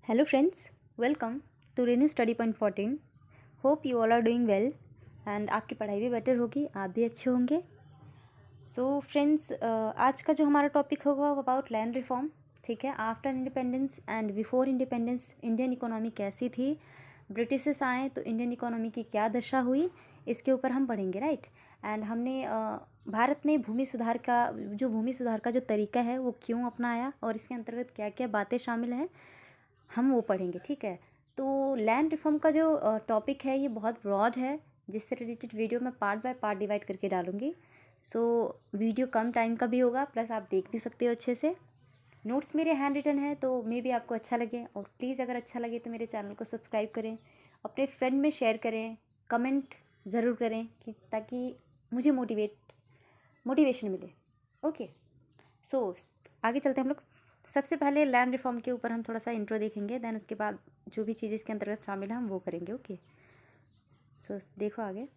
Hello friends, welcome to Renew Study Point 14. Hope you all are doing well and आपकी पढ़ाई भी better होगी, आप भी अच्छे होंगे. सो फ्रेंड्स, आज का जो हमारा टॉपिक होगा वो अबाउट लैंड रिफॉर्म. ठीक है, after independence and before independence Indian economy कैसी थी, ब्रिटिशर्स आए तो इंडियन इकोनॉमी की क्या दशा हुई, इसके ऊपर हम पढ़ेंगे. राइट. एंड हमने भारत ने भूमि सुधार का जो तरीका है वो क्यों अपनाया और इसके अंतर्गत क्या क्या बातें शामिल हैं हम वो पढ़ेंगे. ठीक है, तो लैंड रिफॉर्म का जो टॉपिक है ये बहुत ब्रॉड है, जिससे रिलेटेड वीडियो मैं पार्ट बाय पार्ट डिवाइड करके डालूंगी. सो वीडियो कम टाइम का भी होगा, प्लस आप देख भी सकते हो अच्छे से. नोट्स मेरे हैंड रिटन है, तो मे भी आपको अच्छा लगे. और प्लीज़ अगर अच्छा लगे तो मेरे चैनल को सब्सक्राइब करें, अपने फ्रेंड में शेयर करें, कमेंट ज़रूर करें कि ताकि मुझे मोटिवेशन मिले. ओके, सो आगे चलते हैं हम लोग. सबसे पहले लैंड रिफॉर्म के ऊपर हम थोड़ा सा इंट्रो देखेंगे, देन उसके बाद जो भी चीज़ें इसके अंतर्गत शामिल हैं हम वो करेंगे. ओके, सो देखो आगे.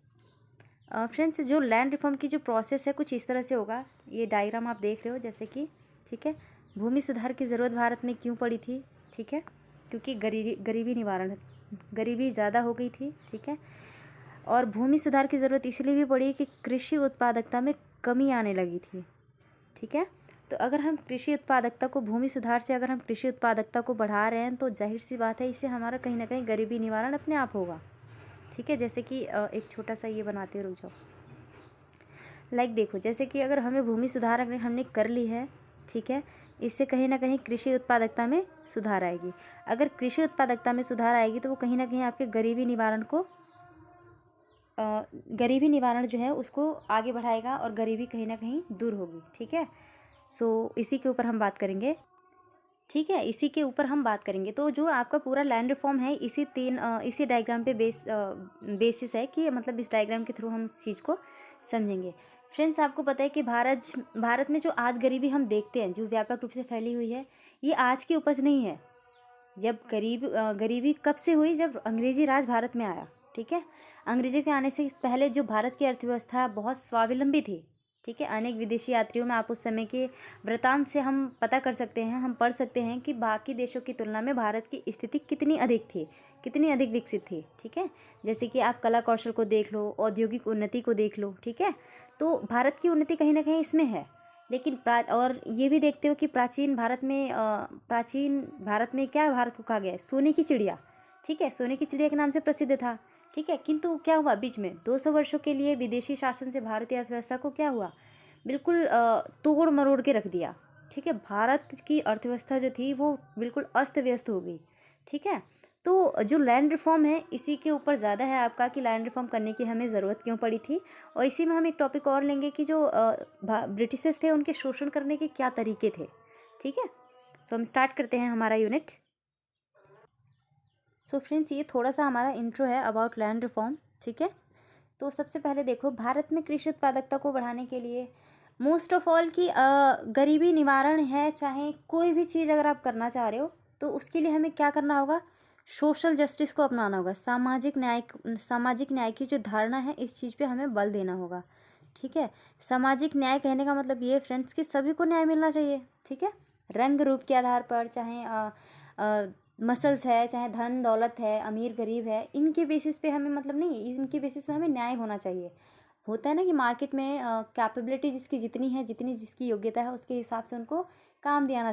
फ्रेंड्स, जो लैंड रिफॉर्म की जो प्रोसेस है कुछ इस तरह से होगा. ये डायग्राम आप देख रहे हो जैसे कि, ठीक है. भूमि सुधार की ज़रूरत भारत में क्यों पड़ी थी? ठीक है, क्योंकि गरीबी ज़्यादा हो गई थी. ठीक है, और भूमि सुधार की ज़रूरत इसलिए भी पड़ी कि कृषि उत्पादकता में कमी आने लगी थी. ठीक है, तो अगर हम कृषि उत्पादकता को भूमि सुधार से अगर हम कृषि उत्पादकता को बढ़ा रहे हैं तो जाहिर सी बात है इससे हमारा कहीं ना कहीं गरीबी निवारण अपने आप होगा. ठीक है, जैसे कि एक छोटा सा ये बनाते रुक जाओ. लाइक देखो, जैसे कि अगर हमें भूमि सुधार अगर हमने कर ली है, ठीक है, इससे कहीं ना कहीं कृषि उत्पादकता में सुधार आएगी. अगर कृषि उत्पादकता में सुधार आएगी तो वो कहीं ना कहीं आपके गरीबी निवारण जो है उसको आगे बढ़ाएगा और गरीबी कहीं ना कहीं दूर होगी. ठीक है, सो इसी के ऊपर हम बात करेंगे. ठीक है, इसी के ऊपर हम बात करेंगे. तो जो आपका पूरा लैंड रिफॉर्म है इसी डायग्राम पे बेसिस है कि मतलब इस डायग्राम के थ्रू हम इस चीज़ को समझेंगे. फ्रेंड्स, आपको पता है कि भारत में जो आज गरीबी हम देखते हैं जो व्यापक रूप से फैली हुई है, ये आज की उपज नहीं है. जब गरीबी कब से हुई? जब अंग्रेजी राज भारत में आया. ठीक है, अंग्रेजों के आने से पहले जो भारत की अर्थव्यवस्था बहुत स्वावलंबी थी. ठीक है, अनेक विदेशी यात्रियों में आप उस समय के वृतांत से हम पता कर सकते हैं, हम पढ़ सकते हैं कि बाकी देशों की तुलना में भारत की स्थिति कितनी अधिक थी, कितनी अधिक विकसित थी. ठीक है, जैसे कि आप कला कौशल को देख लो, औद्योगिक उन्नति को देख लो. ठीक है, तो भारत की उन्नति कहीं ना कहीं इसमें है. लेकिन और ये भी देखते हो कि प्राचीन भारत में क्या भारत को कहा गया है? सोने की चिड़िया. ठीक है, सोने की चिड़िया के नाम से प्रसिद्ध था. ठीक है, किंतु क्या हुआ बीच में 200 वर्षों के लिए विदेशी शासन से भारतीय अर्थव्यवस्था को क्या हुआ? बिल्कुल तोड़ मरोड़ के रख दिया. ठीक है, भारत की अर्थव्यवस्था जो थी वो बिल्कुल अस्त व्यस्त हो गई. ठीक है, तो जो लैंड रिफॉर्म है इसी के ऊपर ज़्यादा है आपका कि लैंड रिफॉर्म करने की हमें ज़रूरत क्यों पड़ी थी. और इसी में हम एक टॉपिक और लेंगे कि जो ब्रिटिशर्स थे उनके शोषण करने के क्या तरीके थे. ठीक है, सो हम स्टार्ट करते हैं हमारा यूनिट. सो फ्रेंड्स, ये थोड़ा सा हमारा इंट्रो है अबाउट लैंड रिफॉर्म. ठीक है, तो सबसे पहले देखो, भारत में कृषि उत्पादकता को बढ़ाने के लिए मोस्ट ऑफ ऑल की गरीबी निवारण है, चाहे कोई भी चीज़ अगर आप करना चाह रहे हो तो उसके लिए हमें क्या करना होगा? सोशल जस्टिस को अपनाना होगा. सामाजिक न्याय की जो धारणा है इस चीज़ पे हमें बल देना होगा. ठीक है, सामाजिक न्याय कहने का मतलब ये फ्रेंड्स कि सभी को न्याय मिलना चाहिए. ठीक है, रंग रूप के आधार पर, चाहे मसल्स है, चाहे धन दौलत है, अमीर गरीब है, इनके बेसिस पे हमें मतलब नहीं, इनके बेसिस पे हमें न्याय होना चाहिए. होता है ना कि मार्केट में कैपेबिलिटी जिसकी जितनी है, जितनी जिसकी योग्यता है उसके हिसाब से उनको काम दिया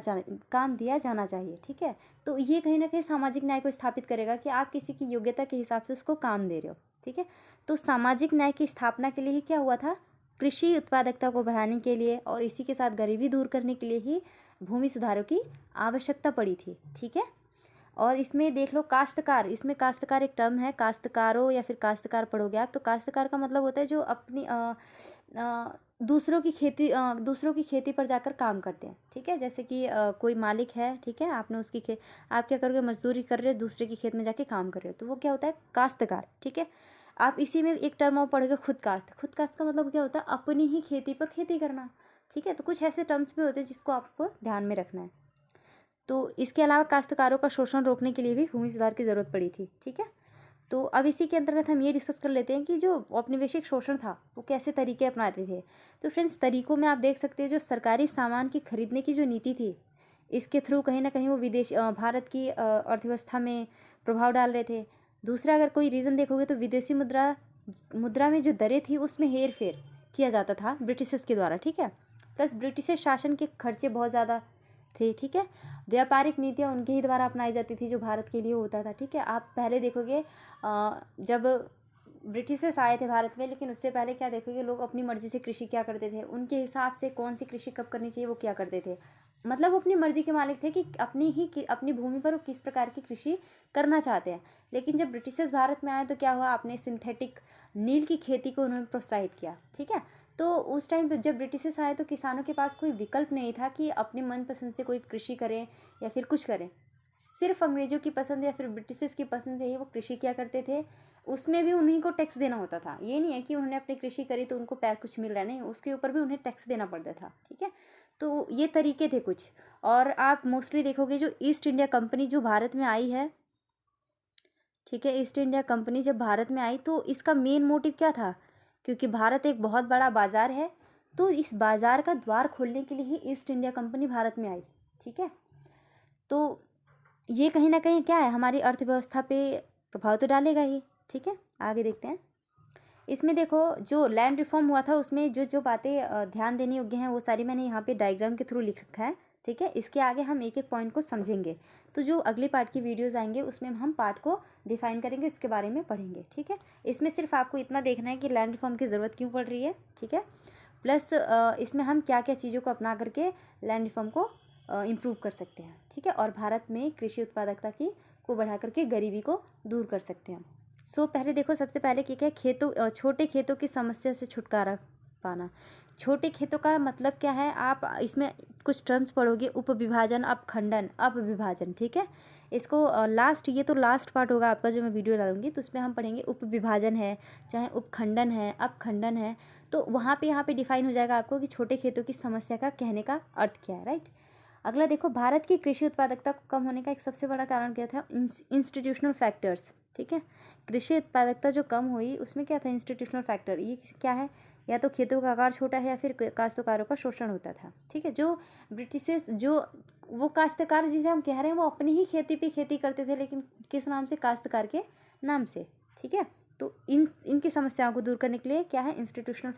जाना चाहिए. ठीक है, तो ये कहीं ना कहीं सामाजिक न्याय को स्थापित करेगा कि आप किसी की योग्यता के हिसाब से उसको काम दे रहे हो. ठीक है, तो सामाजिक न्याय की स्थापना के लिए ही क्या हुआ था? कृषि उत्पादकता को बढ़ाने के लिए और इसी के साथ गरीबी दूर करने के लिए ही भूमि सुधारों की आवश्यकता पड़ी थी. ठीक है, और इसमें देख लो काश्तकार, इसमें काश्तकार एक टर्म है, काश्तकारों या फिर काश्तकार पढ़ोगे आप तो काश्तकार का मतलब होता है जो अपनी दूसरों की खेती पर जाकर काम करते हैं. ठीक है, जैसे कि कोई मालिक है, ठीक है, आपने उसकी आप क्या करोगे? मजदूरी कर रहे हो, दूसरे की खेत में जाके काम कर रहे हो, तो वो क्या होता है? काश्तकार. ठीक है, आप इसी में एक टर्म और पढ़ोगे खुद कास्ट का मतलब क्या होता है? अपनी ही खेती पर खेती करना. ठीक है, तो कुछ ऐसे टर्म्स भी होते हैं जिसको आपको ध्यान में रखना है. तो इसके अलावा काश्तकारों का शोषण रोकने के लिए भी भूमि सुधार की ज़रूरत पड़ी थी. ठीक है, तो अब इसी के अंतर्गत हम ये डिस्कस कर लेते हैं कि जो औपनिवेशिक शोषण था वो कैसे तरीके अपनाते थे. तो फ्रेंड्स, तरीकों में आप देख सकते हैं जो सरकारी सामान की खरीदने की जो नीति थी इसके थ्रू कहीं ना कहीं वो भारत की अर्थव्यवस्था में प्रभाव डाल रहे थे। दूसरा अगर कोई रीज़न देखोगे तो विदेशी मुद्रा मुद्रा में जो दरें थी उसमें हेर फेर किया जाता था ब्रिटिशर्स के द्वारा, ठीक है। प्लस ब्रिटिश शासन के खर्चे बहुत ज़्यादा थे, ठीक है। व्यापारिक नीतियाँ उनके ही द्वारा अपनाई जाती थी जो भारत के लिए होता था, ठीक है। आप पहले देखोगे जब ब्रिटिशर्स आए थे भारत में, लेकिन उससे पहले क्या देखोगे, लोग अपनी मर्ज़ी से कृषि क्या करते थे, उनके हिसाब से कौन सी कृषि कब करनी चाहिए वो क्या करते थे। मतलब वो अपनी मर्ज़ी के मालिक थे कि अपनी भूमि पर वो किस प्रकार की कृषि करना चाहते हैं। लेकिन जब ब्रिटिशर्स भारत में आए तो क्या हुआ, आपने सिंथेटिक नील की खेती को उन्होंने प्रोत्साहित किया, ठीक है। तो उस टाइम पे जब ब्रिटिशर्स आए तो किसानों के पास कोई विकल्प नहीं था कि अपने मनपसंद से कोई कृषि करें या फिर कुछ करें। सिर्फ अंग्रेज़ों की पसंद या फिर ब्रिटिशर्स की पसंद से ही वो कृषि किया करते थे। उसमें भी उन्हीं को टैक्स देना होता था। ये नहीं है कि उन्होंने अपनी कृषि करी तो उनको पैर कुछ मिल रहा है, नहीं, उसके ऊपर भी उन्हें टैक्स देना पड़ता था, ठीक है। तो ये तरीके थे कुछ। और आप मोस्टली देखोगे जो ईस्ट इंडिया कंपनी जो भारत में आई है, ठीक है, ईस्ट इंडिया कंपनी जब भारत में आई तो इसका मेन मोटिव क्या था, क्योंकि भारत एक बहुत बड़ा बाज़ार है, तो इस बाज़ार का द्वार खोलने के लिए ही ईस्ट इंडिया कंपनी भारत में आई, ठीक है। तो ये कहीं ना कहीं क्या है, हमारी अर्थव्यवस्था पे प्रभाव तो डालेगा ही, ठीक है। आगे देखते हैं। इसमें देखो जो लैंड रिफॉर्म हुआ था उसमें जो जो बातें ध्यान देने योग्य हैं वो सारी मैंने यहाँ पे डायग्राम के थ्रू लिख रखा है, ठीक है। इसके आगे हम एक एक पॉइंट को समझेंगे। तो जो अगले पार्ट की वीडियोस आएंगे उसमें हम पार्ट को डिफाइन करेंगे, इसके बारे में पढ़ेंगे, ठीक है। इसमें सिर्फ आपको इतना देखना है कि लैंड रिफॉर्म की ज़रूरत क्यों पड़ रही है, ठीक है। प्लस इसमें हम क्या क्या चीज़ों को अपना करके लैंड रिफॉर्म को इम्प्रूव कर सकते हैं, ठीक है। और भारत में कृषि उत्पादकता को बढ़ा करके गरीबी को दूर कर सकते हैं। पहले देखो, सबसे पहले क्या है, छोटे खेतों की समस्या से छुटकारा पाना। छोटे खेतों का मतलब क्या है, आप इसमें कुछ टर्म्स पढ़ोगे, उपविभाजन, अपखंडन, अपविभाजन, ठीक है। इसको ये तो लास्ट पार्ट होगा आपका जो मैं वीडियो डालूंगी, तो उसमें हम पढ़ेंगे उपविभाजन है, चाहे उपखंडन है, अपखंडन है। तो यहाँ पे डिफाइन हो जाएगा आपको कि छोटे खेतों की समस्या का कहने का अर्थ क्या है, राइट। अगला देखो, भारत की कृषि उत्पादकता को कम होने का एक सबसे बड़ा कारण क्या था, इंस्टीट्यूशनल फैक्टर्स, ठीक है। कृषि उत्पादकता जो कम हुई उसमें क्या था, इंस्टीट्यूशनल फैक्टर। ये क्या है, या तो खेतों का आकार छोटा है या फिर काश्तकारों का शोषण होता था, ठीक है। जो ब्रिटिशर्स जो वो काश्तकार जिसे हम कह रहे हैं वो अपनी ही खेती पे खेती करते थे, लेकिन किस नाम से, काश्तकार के नाम से, ठीक है। तो इनकी समस्याओं को दूर करने के लिए क्या है, इंस्टीट्यूशनल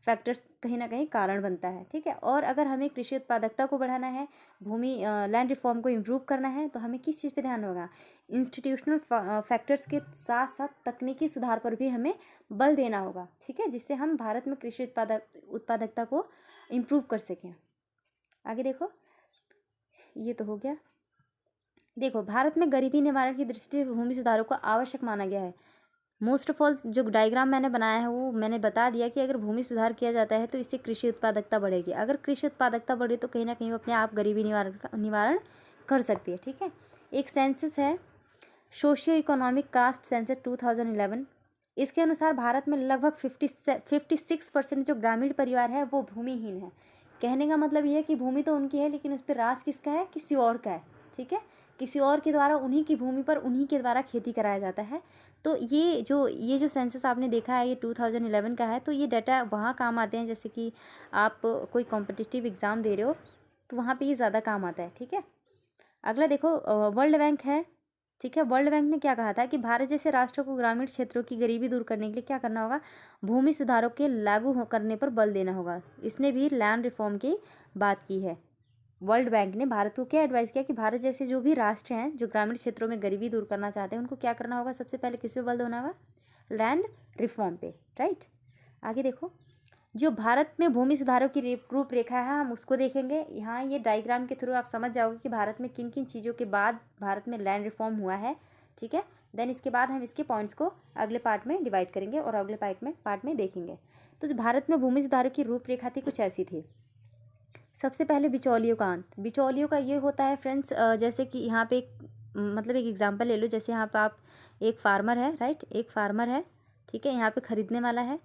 फैक्टर्स कहीं ना कहीं कारण बनता है, ठीक है। और अगर हमें कृषि उत्पादकता को बढ़ाना है, लैंड रिफॉर्म को इम्प्रूव करना है, तो हमें किस चीज़ पे ध्यान होगा, इंस्टीट्यूशनल फैक्टर्स के साथ साथ तकनीकी सुधार पर भी हमें बल देना होगा, ठीक है, जिससे हम भारत में कृषि उत्पादकता को इम्प्रूव कर सकें। आगे देखो, ये तो हो गया। देखो, भारत में गरीबी निवारण की दृष्टि से भूमि सुधारों को आवश्यक माना गया है। मोस्ट ऑफ ऑल जो डायग्राम मैंने बनाया है वो मैंने बता दिया कि अगर भूमि सुधार किया जाता है तो इससे कृषि उत्पादकता बढ़ेगी। अगर कृषि उत्पादकता बढ़े तो कहीं ना कहीं वो अपने आप गरीबी निवारण कर सकती है, ठीक है। एक सेंसस है, सोशियो इकोनॉमिक कास्ट सेंसस 2011। इसके अनुसार भारत में लगभग 56% जो ग्रामीण परिवार है वो भूमिहीन है। कहने का मतलब ये है कि भूमि तो उनकी है लेकिन उस पर राज किसका है, किसी और का है, ठीक है। किसी और के द्वारा, उन्हीं की भूमि पर उन्हीं के द्वारा खेती कराया जाता है। तो ये जो सेंसस आपने देखा है ये 2011 का है। तो ये डाटा वहाँ काम आते हैं, जैसे कि आप कोई कॉम्पिटिटिव एग्ज़ाम दे रहे हो तो वहाँ पे ये ज़्यादा काम आता है, ठीक है। अगला देखो, वर्ल्ड बैंक है, ठीक है। वर्ल्ड बैंक ने क्या कहा था कि भारत जैसे राष्ट्रों को ग्रामीण क्षेत्रों की गरीबी दूर करने के लिए क्या करना होगा, भूमि सुधारों के करने पर बल देना होगा। इसने भी लैंड रिफॉर्म की बात की है। वर्ल्ड बैंक ने भारत को क्या एडवाइस किया कि भारत जैसे जो भी राष्ट्र हैं जो ग्रामीण क्षेत्रों में गरीबी दूर करना चाहते हैं उनको क्या करना होगा, सबसे पहले किस पे बल देना होगा, लैंड रिफॉर्म पे, राइट। आगे देखो, जो भारत में भूमि सुधारों की रूपरेखा है हम उसको देखेंगे। यहाँ ये डायग्राम के थ्रू आप समझ जाओगे कि भारत में किन किन चीज़ों के बाद भारत में लैंड रिफॉर्म हुआ है, ठीक है। देन इसके बाद हम इसके पॉइंट्स को अगले पार्ट में डिवाइड करेंगे और अगले पार्ट में देखेंगे। तो जो भारत में भूमि सुधारों की रूपरेखा थी कुछ ऐसी थी। सबसे पहले बिचौलियों का अंत। बिचौलियों का ये होता है फ्रेंड्स, जैसे कि यहाँ पे मतलब एक एग्जांपल ले लो, जैसे यहाँ पे आप एक फार्मर है, राइट, एक फार्मर है, ठीक है। यहाँ पे खरीदने वाला है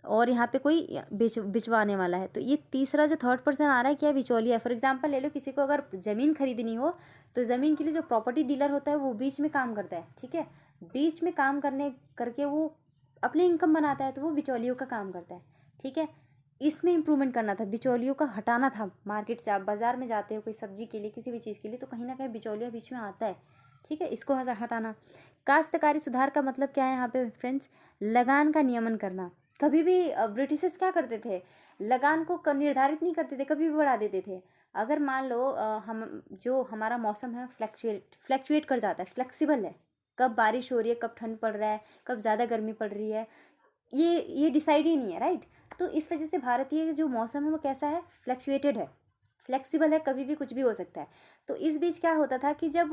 और यहाँ पे कोई बिचवाने वाला है। तो ये तीसरा जो थर्ड पर्सन आ रहा है क्या, बिचौलिया है। फॉर एग्जांपल ले लो, किसी को अगर ज़मीन खरीदनी हो तो ज़मीन के लिए जो प्रॉपर्टी डीलर होता है वो बीच में काम करता है, ठीक है। बीच में काम करके वो अपनी इनकम बनाता है, तो वो बिचौलियों का काम करता है, ठीक है। इसमें इम्प्रूवमेंट करना था, बिचौलियों का हटाना था मार्केट से। आप बाज़ार में जाते हो कोई सब्जी के लिए, किसी भी चीज़ के लिए, तो कहीं ना कहीं बिचौलिया बीच में आता है, ठीक है, इसको हटाना। काश्तकारी सुधार का मतलब क्या है यहाँ पे फ्रेंड्स? लगान का नियमन करना। कभी भी ब्रिटिशर्स क्या करते थे, लगान को निर्धारित नहीं करते थे, कभी भी बढ़ा देते थे। अगर मान लो हम जो हमारा मौसम है फ्लैक्चुएट कर जाता है, फ्लेक्सिबल है, कब बारिश हो रही है, कब ठंड पड़ रहा है, कब ज़्यादा गर्मी पड़ रही है, ये डिसाइड ही नहीं है, राइट। तो इस वजह से भारतीय जो मौसम है वो कैसा है, फ्लैक्चुएटेड है, फ्लेक्सिबल है, कभी भी कुछ भी हो सकता है। तो इस बीच क्या होता था कि जब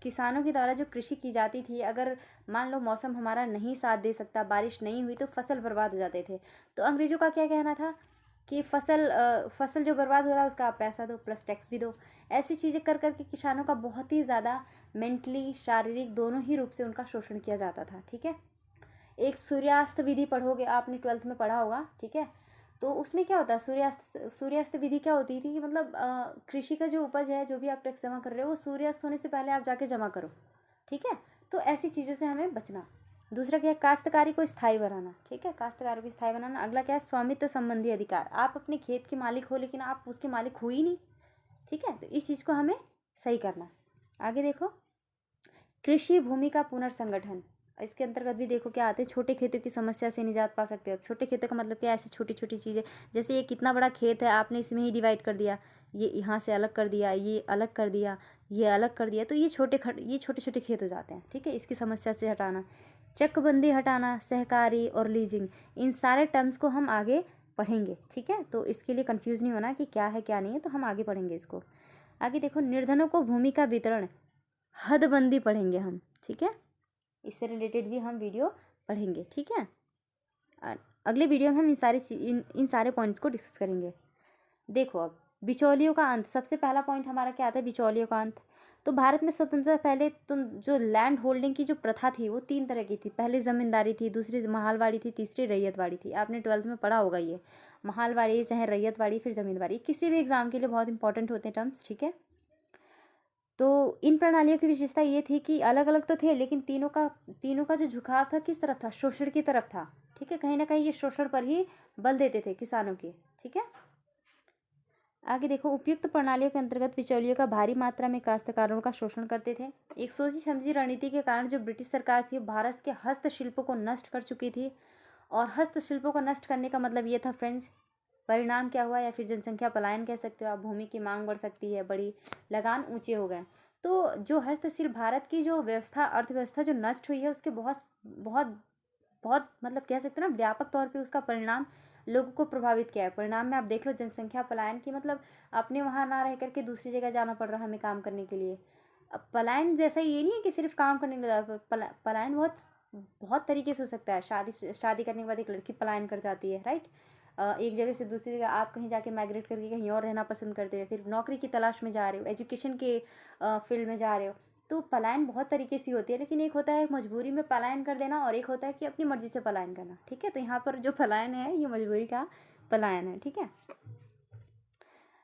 किसानों के द्वारा जो कृषि की जाती थी, अगर मान लो मौसम हमारा नहीं साथ दे सकता, बारिश नहीं हुई, तो फसल बर्बाद हो जाते थे। तो अंग्रेज़ों का क्या कहना था कि फसल जो बर्बाद हो रहा है उसका आप पैसा दो प्लस टैक्स भी दो। ऐसी चीज़ें कर करके किसानों का बहुत ही ज़्यादा मेंटली, शारीरिक, दोनों ही रूप से उनका शोषण किया जाता था, ठीक है। एक सूर्यास्त विधि पढ़ोगे, आपने 12th में पढ़ा होगा, ठीक है। तो उसमें क्या होता है, सूर्यास्त विधि क्या होती थी कि मतलब कृषि का जो उपज है, जो भी आप टैक्स जमा कर रहे हो, वो सूर्यास्त होने से पहले आप जाके जमा करो, ठीक है। तो ऐसी चीज़ों से हमें बचना। दूसरा क्या है, काश्तकारी को स्थायी बनाना, ठीक है, काश्तकारी को स्थायी बनाना। अगला क्या है, स्वामित्व संबंधी अधिकार। आप अपने खेत के मालिक हो, लेकिन आप उसके मालिक हो ही नहीं, ठीक है। तो इस चीज़ को हमें सही करना। आगे देखो, कृषि भूमि का पुनर्संगठन। इसके अंतर्गत भी देखो क्या आते हैं, छोटे खेतों की समस्या से निजात पा सकते हो। छोटे खेतों का मतलब क्या है, ऐसी छोटी छोटी चीज़ें, जैसे ये कितना बड़ा खेत है, आपने इसमें ही डिवाइड कर दिया, ये यहाँ से अलग कर दिया, ये अलग कर दिया, ये अलग कर दिया, तो ये छोटे छोटे खेत हो जाते हैं, ठीक है। इसकी समस्या से हटाना, चकबंदी हटाना, सहकारी और लीजिंग, इन सारे टर्म्स को हम आगे पढ़ेंगे, ठीक है। तो इसके लिए कंफ्यूज नहीं होना कि क्या है क्या नहीं है, तो हम आगे पढ़ेंगे इसको। आगे देखो, निर्धनों को भूमि का वितरण, हदबंदी पढ़ेंगे हम, ठीक है। इससे रिलेटेड भी हम वीडियो पढ़ेंगे, ठीक है। और अगले वीडियो में हम इन सारे पॉइंट्स को डिस्कस करेंगे। देखो अब बिचौलियों का अंत, सबसे पहला पॉइंट हमारा क्या आता है, बिचौलियों का अंत। तो भारत में स्वतंत्रता पहले तुम जो लैंड होल्डिंग की जो प्रथा थी वो 3 तरह की थी। पहले ज़मींदारी थी, दूसरी महालवाड़ी थी, तीसरी रैयतवाड़ी थी। आपने 12th में पढ़ा होगा ये, महालवाड़ी चाहे रैयतवाड़ी फिर ज़मींदारी, किसी भी एग्जाम के लिए बहुत इंपॉर्टेंट होते हैं टर्म्स, ठीक है। तो इन प्रणालियों की विशेषता ये थी कि अलग अलग तो थे, लेकिन तीनों का जो झुकाव था किस तरफ था, शोषण की तरफ था, ठीक है। कहीं ना कहीं ये शोषण पर ही बल देते थे किसानों के, ठीक है। आगे देखो, उपयुक्त प्रणालियों के अंतर्गत बिचौलियों का भारी मात्रा में काश्तकारों का शोषण करते थे। एक सोची समझी रणनीति के कारण जो ब्रिटिश सरकार थी भारत के हस्तशिल्पों को नष्ट कर चुकी थी। और हस्तशिल्पों को नष्ट करने का मतलब ये था फ्रेंड्स, परिणाम क्या हुआ, या फिर जनसंख्या पलायन कह सकते हो आप। भूमि की मांग बढ़ सकती है, बड़ी लगान ऊंचे हो गए। तो जो हस्तशिल्प, भारत की जो व्यवस्था, अर्थव्यवस्था जो नष्ट हुई है, उसके बहुत बहुत बहुत मतलब कह सकते हैं ना, व्यापक तौर पे उसका परिणाम लोगों को प्रभावित किया है। परिणाम में आप देख लो, जनसंख्या पलायन की मतलब अपने वहाँ ना रह करके दूसरी जगह जाना पड़ रहा है हमें काम करने के लिए। अब पलायन जैसा ये नहीं है कि सिर्फ काम करने के लिए, पलायन बहुत बहुत तरीके से हो सकता है। शादी करने के बाद एक लड़की पलायन कर जाती है, राइट। एक जगह से दूसरी जगह आप कहीं जाके माइग्रेट करके कहीं और रहना पसंद करते हो, फिर नौकरी की तलाश में जा रहे हो, एजुकेशन के फील्ड में जा रहे हो। तो पलायन बहुत तरीके से होती है, लेकिन एक होता है मजबूरी में पलायन कर देना, और एक होता है कि अपनी मर्जी से पलायन करना, ठीक है। तो यहाँ पर जो पलायन है ये मजबूरी का पलायन है, ठीक है।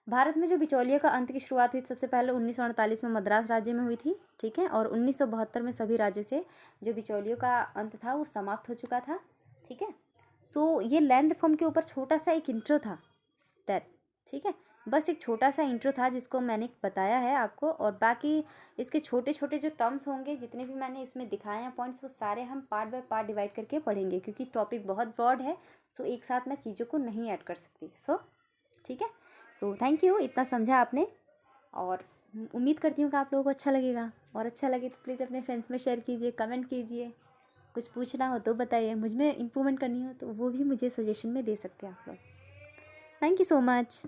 भारत में जो बिचौलियों का अंत की शुरुआत हुई सबसे पहले 1948 में मद्रास राज्य में हुई थी, ठीक है। और 1972 में सभी राज्यों से जो बिचौलियों का अंत था वो समाप्त हो चुका था, ठीक है। सो ये लैंड रिफॉर्म के ऊपर छोटा सा एक इंट्रो था दैट, ठीक है। बस एक छोटा सा इंट्रो था जिसको मैंने बताया है आपको, और बाकी इसके छोटे छोटे जो टर्म्स होंगे, जितने भी मैंने इसमें दिखाए हैं पॉइंट्स, वो सारे हम पार्ट बाय पार्ट डिवाइड करके पढ़ेंगे, क्योंकि टॉपिक बहुत ब्रॉड है। सो एक साथ मैं चीज़ों को नहीं ऐड कर सकती, सो ठीक है। सो थैंक यू, इतना समझा आपने, और उम्मीद करती हूँ कि आप लोगों को अच्छा लगेगा। और अच्छा लगे तो प्लीज़ अपने फ्रेंड्स में शेयर कीजिए, कमेंट कीजिए। कुछ पूछना हो तो बताइए, मुझ में इम्प्रूवमेंट करनी हो तो वो भी मुझे सजेशन में दे सकते हैं आप लोग। Thank you so much.